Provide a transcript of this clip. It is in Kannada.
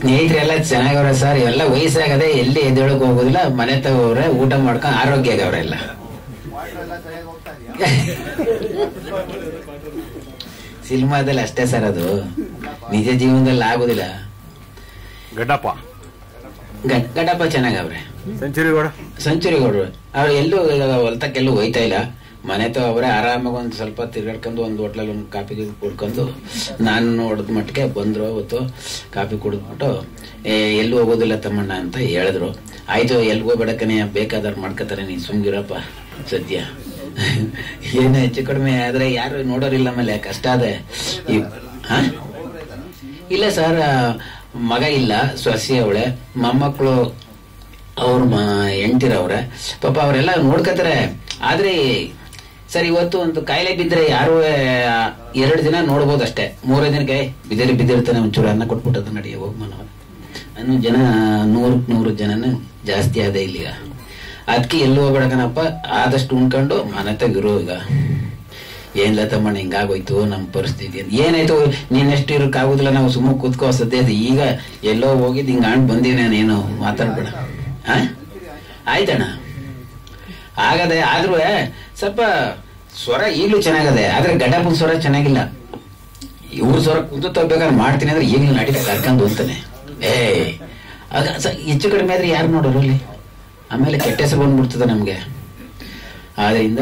ಸ್ನೇಹಿತರೆಲ್ಲ ಚೆನ್ನಾಗವ್ರೆ ಸರ್. ಇವೆಲ್ಲ ವಯಸ್ಸಾಗದೆ ಎಲ್ಲಿ ಎದ್ದೇಳಕ್ ಹೋಗೋದಿಲ್ಲ, ಮನೆ ತಗೋವ್ರೆ, ಊಟ ಮಾಡ್ಕೊಂಡು ಆರೋಗ್ಯ ಆಗವ್ರೆಲ್ಲ. ಸಿನಿಮಾದಲ್ಲಿ ಅಷ್ಟೇ ಸರ್, ಅದು ನಿಜ ಜೀವನದಲ್ಲಿ ಆಗುದಿಲ್ಲ. ಗಡ್ಡಪ್ಪ ಚೆನ್ನಾಗವ್ರೆ. ಸೆಂಚುರಿ ಗೌಡ್ರು ಅವ್ರು ಎಲ್ಲೂ ಹೊಲ್ತಕ್ಕೆಲ್ಲೂ ಹೋಯ್ತಾ ಇಲ್ಲ, ಮನೆ ತಗೋವ್ರೆ. ಆರಾಮಾಗಿ ಒಂದ್ ಸ್ವಲ್ಪ ತಿರ್ಗಾಡ್ಕೊಂಡು ಒಂದ್ ಹೋಟ್ಲಲ್ಲಿ ಒಂದು ಕಾಫಿ ಕುಡ್ಕೊಂಡು ನಾನು ಹೊಡೆದ ಮಟ್ಟಿಗೆ ಬಂದ್ರು. ಅವತ್ತು ಕಾಫಿ ಕುಡಿದ್ಬಿಟ್ಟು ಎಲ್ಲೂ ಹೋಗೋದಿಲ್ಲ ತಮ್ಮಣ್ಣ ಅಂತ ಹೇಳಿದ್ರು. ಆಯ್ತು, ಎಲ್ಗೋ ಬೇಡಕನೆ, ಬೇಕಾದವ್ರು ಮಾಡ್ಕೋತಾರೆ, ನೀನ್ ಸುಮ್ಗಿರಪ್ಪ ಸದ್ಯ. ಏನು ಹೆಚ್ಚು ಕಡಿಮೆ ಆದ್ರೆ ಯಾರು ನೋಡೋರಿಲ್ಲ, ಆಮೇಲೆ ಕಷ್ಟ ಅದೇ. ಇಲ್ಲ ಸರ್, ಮಗ ಇಲ್ಲ, ಸೊಸೆ ಅವಳೆ, ಮೊಮ್ಮಕ್ಕಳು ಅವ್ರ ಹೆಂಡ್ತಿರವ್ರೆ. ಪಾಪ ಅವರೆಲ್ಲ ನೋಡ್ಕತಾರೆ. ಆದ್ರೆ ಸರ್, ಇವತ್ತು ಒಂದು ಕಾಯಿಲೆ ಬಿದ್ರೆ ಯಾರು 2 ದಿನ ನೋಡ್ಬೋದು ಅಷ್ಟೇ. 3ನೇ ದಿನಕ್ಕೆ ಬಿದ್ದಿರ್ತಾನೆ, ಒಂಚೂರು ಅನ್ನ ಕೊಟ್ಬಿಟ್ಟದ ನಡಿಯ ಹೋಗ್ ಮನವ ಅನ್ನೋ ಜನ 100 ಜನನ ಜಾಸ್ತಿ ಆದ ಇಲ್ಲಿಗ. ಅದಕ್ಕೆ ಎಲ್ಲೂ ಹೋಗ್ಬೇಡಕನಪ್ಪ, ಆದಷ್ಟು ಉಣ್ಕೊಂಡು ಮನೆ ತಗಿರೋ. ಈಗ ಏನಿಲ್ಲ ತಮ್ಮಣ್ಣ, ಹಿಂಗಾಗೋಯ್ತು ನಮ್ಮ ಪರಿಸ್ಥಿತಿ. ಏನಾಯ್ತು, ನೀನೆಷ್ಟು ಇರಕ್ಕಾಗುದಿಲ್ಲ, ನಾವು ಸುಮ್ಮ ಕೂತ್ಕೋ ಸದ್ಯ. ಈಗ ಎಲ್ಲೋ ಹೋಗಿದ್ ಹಿಂಗ ಆಣ್ ಬಂದೀನಿ, ನಾನೇನು ಮಾತಾಡ್ಬೇಡ. ಆಯ್ತಣ್ಣ, ಆಗದೆ. ಆದ್ರೂ ಸ್ವಲ್ಪ ಸ್ವರ ಈಗ್ಲೂ ಚೆನ್ನಾಗದೆ, ಆದ್ರೆ ಗಡ್ಡಪ್ಪನ ಸ್ವರ ಚೆನ್ನಾಗಿಲ್ಲ. ಇವ್ರ ಸ್ವರ ಕುಂತು ತಗೋಬೇಕಾದ್ರೆ ಮಾಡ್ತೀನಿ ಅಂದ್ರೆ ಈಗ್ಲೂ ನಡೀತಾ ಕರ್ಕೊಂಡು ಅಂತಾನೆ. ಹೆಚ್ಚು ಕಡಿಮೆ ಆದ್ರೆ ಯಾರು ನೋಡೋರು ಅಲ್ಲಿ, ಆಮೇಲೆ ಕೆಟ್ಟ ಹೆಸರು ಬಂದ್ಬಿಡ್ತದೆ ನಮ್ಗೆ. ಆದ್ರಿಂದ